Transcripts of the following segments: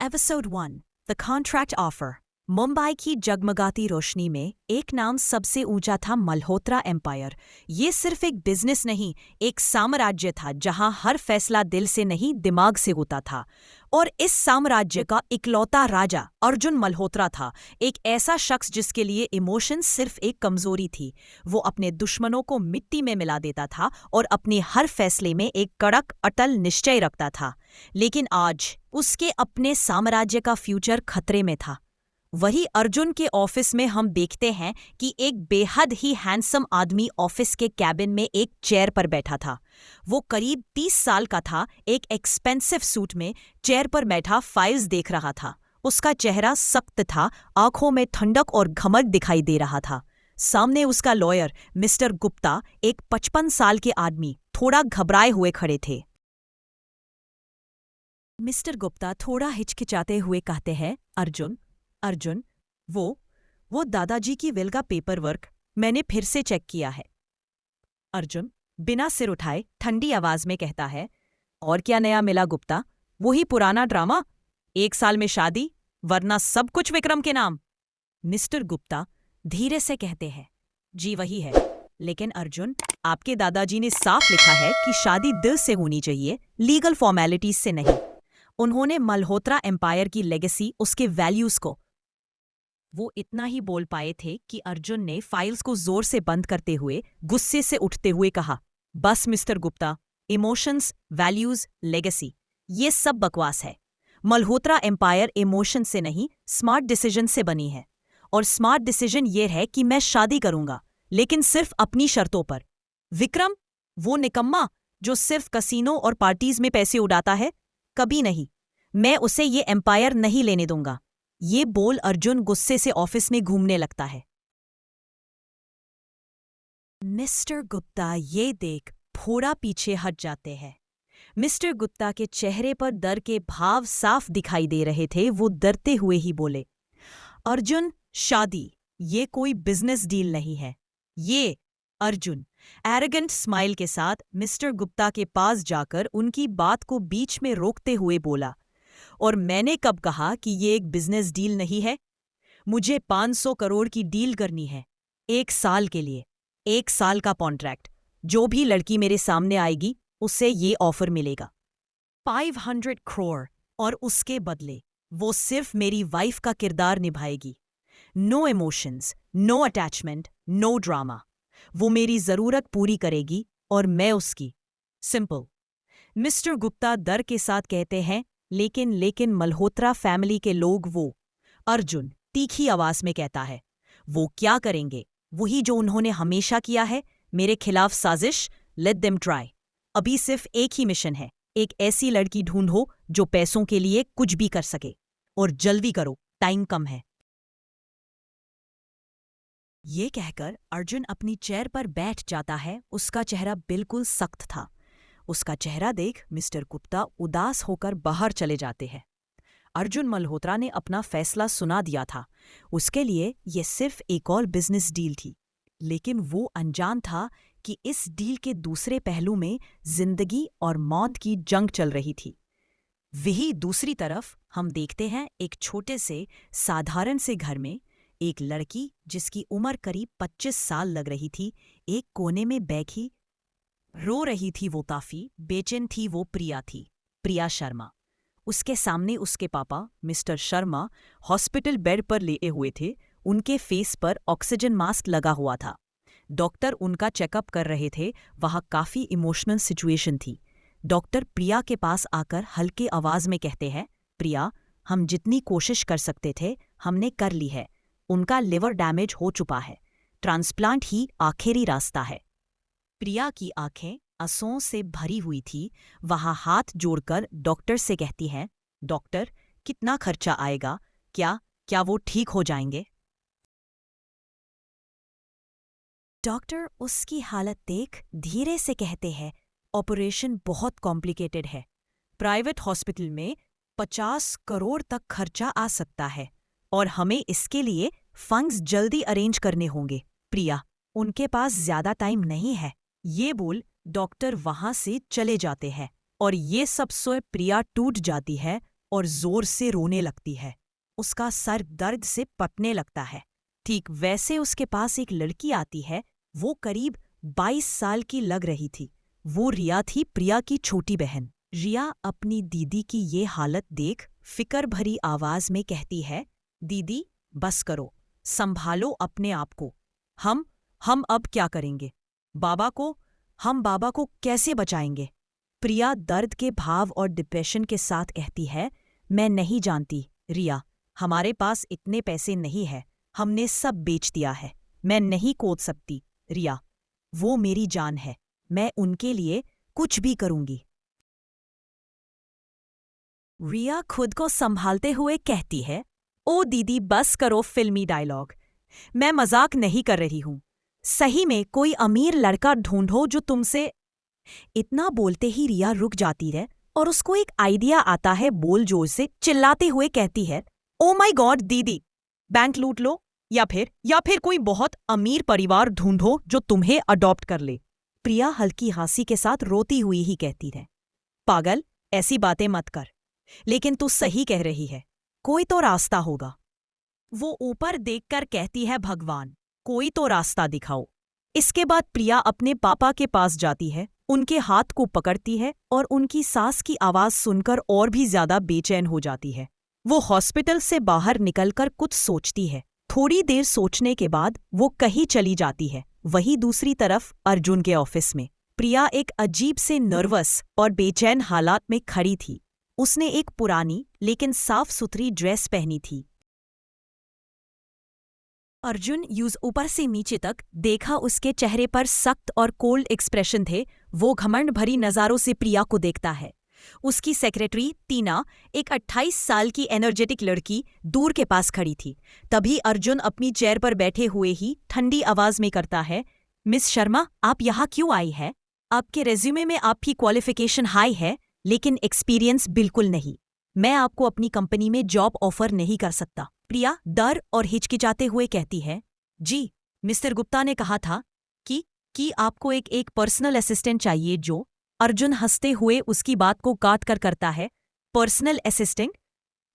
Episode 1 the contract offer. Mumbai की जगमगाती रोशनी में एक नाम सबसे ऊंचा था, मल्होत्रा एम्पायर। ये सिर्फ एक बिजनेस नहीं, एक साम्राज्य था जहां हर फैसला दिल से नहीं दिमाग से होता था। और इस साम्राज्य का इकलौता राजा अर्जुन मल्होत्रा था, एक ऐसा शख्स जिसके लिए इमोशन सिर्फ एक कमजोरी थी। वो अपने दुश्मनों को मिट्टी में मिला देता था और अपने हर फैसले में एक कड़क अटल निश्चय रखता था। लेकिन आज उसके अपने साम्राज्य का फ्यूचर खतरे में था। वही अर्जुन के ऑफिस में हम देखते हैं कि एक बेहद ही हैंडसम आदमी ऑफिस के कैबिन में एक चेयर पर बैठा था। वो करीब 30 साल का था, एक एक्सपेंसिव सूट में चेयर पर बैठा फाइल्स देख रहा था। उसका चेहरा सख्त था, आंखों में ठंडक और घमंड दिखाई दे रहा था। सामने उसका लॉयर मिस्टर गुप्ता, एक 55 साल के आदमी, थोड़ा घबराए हुए खड़े थे। मिस्टर गुप्ता थोड़ा हिचकिचाते हुए कहते हैं, अर्जुन, वो दादाजी की विल का पेपर वर्क मैंने फिर से चेक किया है। अर्जुन बिना सिर उठाए ठंडी आवाज में कहता है, और क्या नया मिला गुप्ता? वही पुराना ड्रामा, 1 साल में शादी, वरना सब कुछ विक्रम के नाम। मिस्टर गुप्ता धीरे से कहते हैं, जी वही है, लेकिन अर्जुन, आपके दादाजी ने साफ लिखा है कि शादी दिल से होनी चाहिए, लीगल फॉर्मेलिटीज से नहीं। उन्होंने मल्होत्रा एम्पायर की लेगेसी, उसके वैल्यूज को। वो इतना ही बोल पाए थे कि अर्जुन ने फाइल्स को जोर से बंद करते हुए गुस्से से उठते हुए कहा, बस mister Gupta, emotions, values, legacy, ये सब बकवास है। मल्होत्रा एम्पायर इमोशन से नहीं, स्मार्ट डिसीजन से बनी है। और स्मार्ट डिसीजन ये है कि मैं शादी करूंगा, लेकिन सिर्फ अपनी शर्तों पर। विक्रम, वो निकम्मा जो सिर्फ कसीनो और पार्टीज में पैसे उड़ाता है, कभी नहीं। मैं उसे ये एम्पायर नहीं लेने दूंगा। ये बोल अर्जुन गुस्से से ऑफिस में घूमने लगता है। मिस्टर गुप्ता ये देख थोड़ा पीछे हट जाते हैं। मिस्टर गुप्ता के चेहरे पर डर के भाव साफ दिखाई दे रहे थे। वो डरते हुए ही बोले, अर्जुन, शादी ये कोई बिजनेस डील नहीं है। ये अर्जुन एरोगेंट स्माइल के साथ मिस्टर गुप्ता के पास जाकर उनकी बात को बीच में रोकते हुए बोला, और मैंने कब कहा कि ये एक बिजनेस डील नहीं है? मुझे 500 करोड़ की डील करनी है, 1 साल के लिए, 1 साल का कॉन्ट्रैक्ट। जो भी लड़की मेरे सामने आएगी उसे ये ऑफर मिलेगा, 500 करोड़, और उसके बदले वो सिर्फ मेरी वाइफ का किरदार निभाएगी। No emotions, no attachment, no drama. वो मेरी जरूरत पूरी करेगी और मैं उसकी। सिंपल। मिस्टर गुप्ता डर के साथ कहते हैं, लेकिन मल्होत्रा फैमिली के लोग वो। अर्जुन तीखी आवाज में कहता है, वो क्या करेंगे? वही जो उन्होंने हमेशा किया है, मेरे खिलाफ साजिश। Let them try. अभी सिर्फ एक ही मिशन है, एक ऐसी लड़की ढूंढो जो पैसों के लिए कुछ भी कर सके, और जल्दी करो, टाइम कम है। ये कहकर अर्जुन अपनी चेयर पर बैठ जाता है। उसका चेहरा बिल्कुल सख्त था। उसका चेहरा देख मिस्टर गुप्ता उदास होकर बाहर चले जाते हैं। अर्जुन मल्होत्रा ने अपना फैसला सुना दिया था। उसके लिए यह सिर्फ एक और बिजनेस डील थी, लेकिन वो अनजान था कि इस डील के दूसरे पहलू में जिंदगी और मौत की जंग चल रही थी। वही दूसरी तरफ हम देखते हैं, एक छोटे से साधारण से घर में एक लड़की जिसकी उम्र करीब 25 साल लग रही थी, एक कोने में बैठी रो रही थी। वो काफी बेचैन थी। वो प्रिया थी, प्रिया शर्मा। उसके सामने उसके पापा मिस्टर शर्मा हॉस्पिटल बेड पर लेटे हुए थे। उनके फेस पर ऑक्सीजन मास्क लगा हुआ था। डॉक्टर उनका चेकअप कर रहे थे। वहाँ काफी इमोशनल सिचुएशन थी। डॉक्टर प्रिया के पास आकर हल्के आवाज में कहते हैं, प्रिया, हम जितनी कोशिश कर सकते थे हमने कर ली है। उनका लिवर डैमेज हो चुका है, ट्रांसप्लांट ही आखिरी रास्ता है। प्रिया की आंखें आंसुओं से भरी हुई थी। वहाँ हाथ जोड़कर डॉक्टर से कहती है, डॉक्टर, कितना खर्चा आएगा? क्या वो ठीक हो जाएंगे? डॉक्टर उसकी हालत देख धीरे से कहते हैं, ऑपरेशन बहुत कॉम्प्लिकेटेड है। प्राइवेट हॉस्पिटल में 50 करोड़ तक खर्चा आ सकता है, और हमें इसके लिए फंड्स जल्दी अरेंज करने होंगे। प्रिया, उनके पास ज्यादा टाइम नहीं है। ये बोल डॉक्टर वहां से चले जाते हैं, और ये सब सुन प्रिया टूट जाती है। और जोर से रोने लगती है। उसका सर दर्द से पटने लगता है। ठीक वैसे उसके पास एक लड़की आती है। वो करीब 22 साल की लग रही थी। वो रिया थी, प्रिया की छोटी बहन। रिया अपनी दीदी की ये हालत देख फिक्र भरी आवाज में कहती है, दीदी बस करो, संभालो अपने आप को। हम अब क्या करेंगे? हम बाबा को कैसे बचाएंगे? प्रिया दर्द के भाव और डिप्रेशन के साथ कहती है, मैं नहीं जानती रिया, हमारे पास इतने पैसे नहीं है, हमने सब बेच दिया है। मैं नहीं कूद सकती रिया, वो मेरी जान है, मैं उनके लिए कुछ भी करूंगी। रिया खुद को संभालते हुए कहती है, ओ दीदी बस करो फिल्मी डायलॉग, मैं मजाक नहीं कर रही हूं। सही में कोई अमीर लड़का ढूंढो जो तुमसे। इतना बोलते ही रिया रुक जाती है और उसको एक आइडिया आता है। बोल जोर से चिल्लाते हुए कहती है, ओ माय गॉड दीदी, बैंक लूट लो या फिर कोई बहुत अमीर परिवार ढूंढो जो तुम्हें अडॉप्ट कर ले। प्रिया हल्की हंसी के साथ रोती हुई ही कहती है, पागल ऐसी बातें मत कर, लेकिन तू सही कह रही है, कोई तो रास्ता होगा। वो ऊपर देखकर कहती है, भगवान कोई तो रास्ता दिखाओ। इसके बाद प्रिया अपने पापा के पास जाती है, उनके हाथ को पकड़ती है और उनकी सांस की आवाज सुनकर और भी ज्यादा बेचैन हो जाती है। वो हॉस्पिटल से बाहर निकलकर कुछ सोचती है। थोड़ी देर सोचने के बाद वो कहीं चली जाती है। वहीं दूसरी तरफ अर्जुन के ऑफिस में प्रिया एक अजीब से नर्वस और बेचैन हालात में खड़ी थी। उसने एक पुरानी लेकिन साफ सुथरी ड्रेस पहनी थी। अर्जुन यूज ऊपर से नीचे तक देखा, उसके चेहरे पर सख्त और कोल्ड एक्सप्रेशन थे। वो घमंड भरी नज़ारों से प्रिया को देखता है। उसकी सेक्रेटरी टीना, एक 28 साल की एनर्जेटिक लड़की, दूर के पास खड़ी थी। तभी अर्जुन अपनी चेयर पर बैठे हुए ही ठंडी आवाज में करता है, मिस शर्मा आप यहाँ क्यों आई है? आपके रेज्यूमे में आपकी क्वालिफिकेशन हाई है लेकिन एक्सपीरियंस बिल्कुल नहीं। मैं आपको अपनी कंपनी में जॉब ऑफर नहीं कर सकता। प्रिया डर और हिचकिचाते हुए कहती है, जी मिस्टर गुप्ता ने कहा था कि आपको एक पर्सनल असिस्टेंट चाहिए जो। अर्जुन हंसते हुए उसकी बात को काट कर करता है, पर्सनल असिस्टेंट?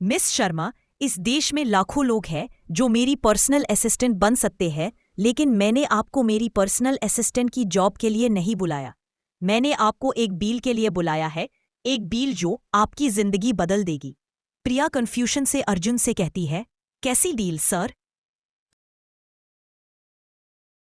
मिस शर्मा, इस देश में लाखों लोग हैं जो मेरी पर्सनल असिस्टेंट बन सकते हैं, लेकिन मैंने आपको मेरी पर्सनल असिस्टेंट की जॉब के लिए नहीं बुलाया। मैंने आपको एक डील के लिए बुलाया है, एक डील जो आपकी जिंदगी बदल देगी। प्रिया कन्फ्यूजन से अर्जुन से कहती है, कैसी डील सर?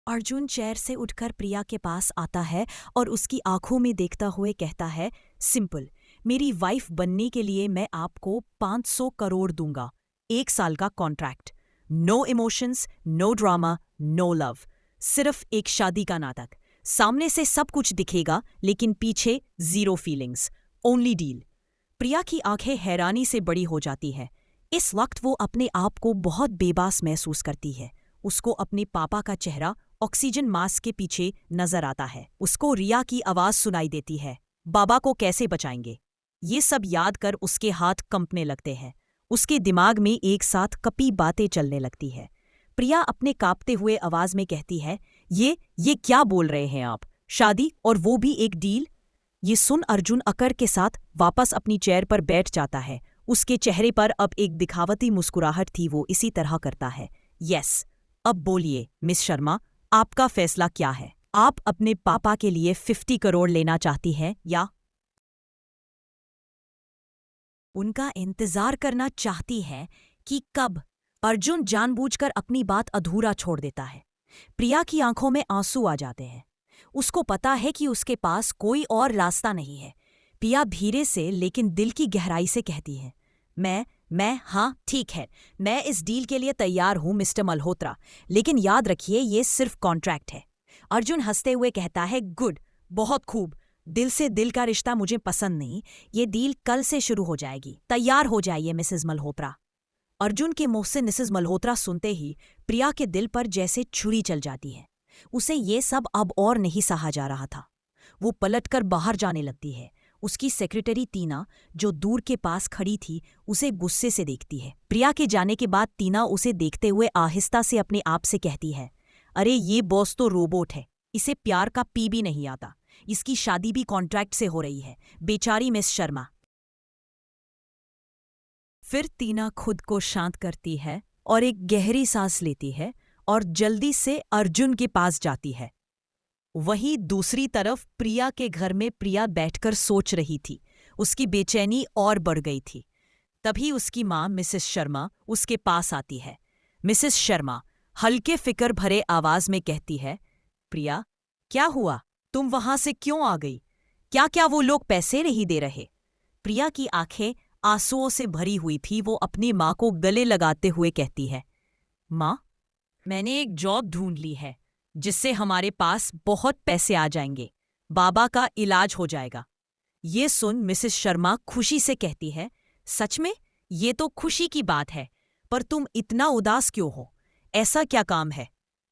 अर्जुन चेयर से उठकर प्रिया के पास आता है और उसकी आंखों में देखता हुए कहता है, सिंपल, मेरी वाइफ बनने के लिए मैं आपको 500 करोड़ दूंगा, 1 साल का contract, no emotions, no drama, no love, सिर्फ एक शादी का नाटक। सामने से सब कुछ दिखेगा लेकिन पीछे जीरो फीलिंग्स, ओनली डील। प्रिया की आंखें हैरानी से बड़ी हो जाती है। इस वक्त वो अपने आप को बहुत बेबास महसूस करती है। उसको अपने पापा का चेहरा ऑक्सीजन मास्क के पीछे नजर आता है। उसको रिया की आवाज सुनाई देती है, बाबा को कैसे बचाएंगे? ये सब याद कर उसके हाथ कंपने लगते हैं। उसके दिमाग में एक साथ कपी बातें चलने लगती है। प्रिया अपने कांपते हुए आवाज में कहती है, ये क्या बोल रहे हैं आप? शादी और वो भी एक डील? ये सुन अर्जुन अकड़ के साथ वापस अपनी चेयर पर बैठ जाता है। उसके चेहरे पर अब एक दिखावती मुस्कुराहट थी। वो इसी तरह करता है, यस, अब बोलिए मिस शर्मा, आपका फैसला क्या है? आप अपने पापा के लिए 50 करोड़ लेना चाहती हैं या उनका इंतजार करना चाहती है कि कब? अर्जुन जानबूझकर अपनी बात अधूरा छोड़ देता है। प्रिया की आंखों में आंसू आ जाते हैं। उसको पता है कि उसके पास कोई और रास्ता नहीं है। प्रिया धीरे से लेकिन दिल की गहराई से कहती है, मैं हाँ ठीक है, मैं इस डील के लिए तैयार हूं मिस्टर मल्होत्रा, लेकिन याद रखिए ये सिर्फ कॉन्ट्रैक्ट है। अर्जुन हंसते हुए कहता है, गुड, बहुत खूब, दिल से दिल का रिश्ता मुझे पसंद नहीं। ये डील कल से शुरू हो जाएगी, तैयार हो जाइए मिसेस मल्होत्रा। अर्जुन के मुंह से मिसेस मल्होत्रा सुनते ही प्रिया के दिल पर जैसे छुरी चल जाती है। उसे ये सब अब और नहीं सहा जा रहा था। वो पलटकर बाहर जाने लगती है। उसकी सेक्रेटरी टीना, जो दूर के पास खड़ी थी, उसे गुस्से से देखती है। प्रिया के जाने के बाद टीना उसे देखते हुए आहिस्ता से अपने आप से कहती है, अरे ये बॉस तो रोबोट है, इसे प्यार का पी भी नहीं आता। इसकी शादी भी कॉन्ट्रैक्ट से हो रही है। बेचारी मिस शर्मा। फिर टीना खुद को शांत करती है और एक गहरी सांस लेती है और जल्दी से अर्जुन के पास जाती है। वहीं दूसरी तरफ प्रिया के घर में प्रिया बैठकर सोच रही थी। उसकी बेचैनी और बढ़ गई थी। तभी उसकी माँ मिसेस शर्मा उसके पास आती है। मिसेस शर्मा हल्के फिक्र भरे आवाज में कहती है, प्रिया, क्या हुआ? तुम वहां से क्यों आ गई? क्या वो लोग पैसे नहीं दे रहे? प्रिया की आंखें आंसुओं से भरी हुई थी। वो अपनी माँ को गले लगाते हुए कहती है, माँ, मैंने एक जॉब ढूंढ ली है जिससे हमारे पास बहुत पैसे आ जाएंगे। बाबा का इलाज हो जाएगा। ये सुन मिसेस शर्मा खुशी से कहती है, सच में? ये तो खुशी की बात है, पर तुम इतना उदास क्यों हो? ऐसा क्या काम है?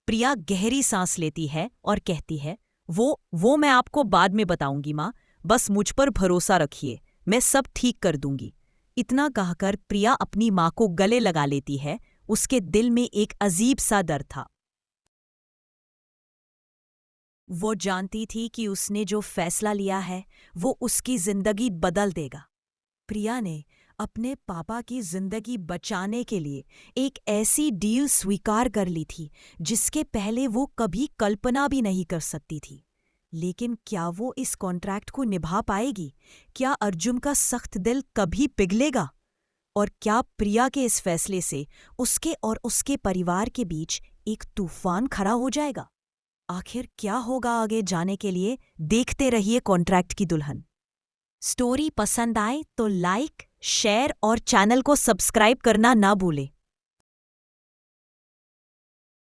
प्रिया गहरी सांस लेती है और कहती है, वो मैं आपको बाद में बताऊंगी माँ, बस मुझ पर भरोसा रखिए, मैं सब ठीक कर दूंगी। इतना कहकर प्रिया अपनी माँ को गले लगा लेती है। उसके दिल में एक अजीब सा डर था। वो जानती थी कि उसने जो फैसला लिया है वो उसकी जिंदगी बदल देगा। प्रिया ने अपने पापा की जिंदगी बचाने के लिए एक ऐसी डील स्वीकार कर ली थी जिसके पहले वो कभी कल्पना भी नहीं कर सकती थी। लेकिन क्या वो इस कॉन्ट्रैक्ट को निभा पाएगी? क्या अर्जुन का सख्त दिल कभी पिघलेगा? और क्या प्रिया के इस फैसले से उसके और उसके परिवार के बीच एक तूफान खड़ा हो जाएगा? आखिर क्या होगा आगे जाने के लिए देखते रहिए कॉन्ट्रैक्ट की दुल्हन। स्टोरी पसंद आए तो लाइक, शेयर और चैनल को सब्सक्राइब करना ना भूलें।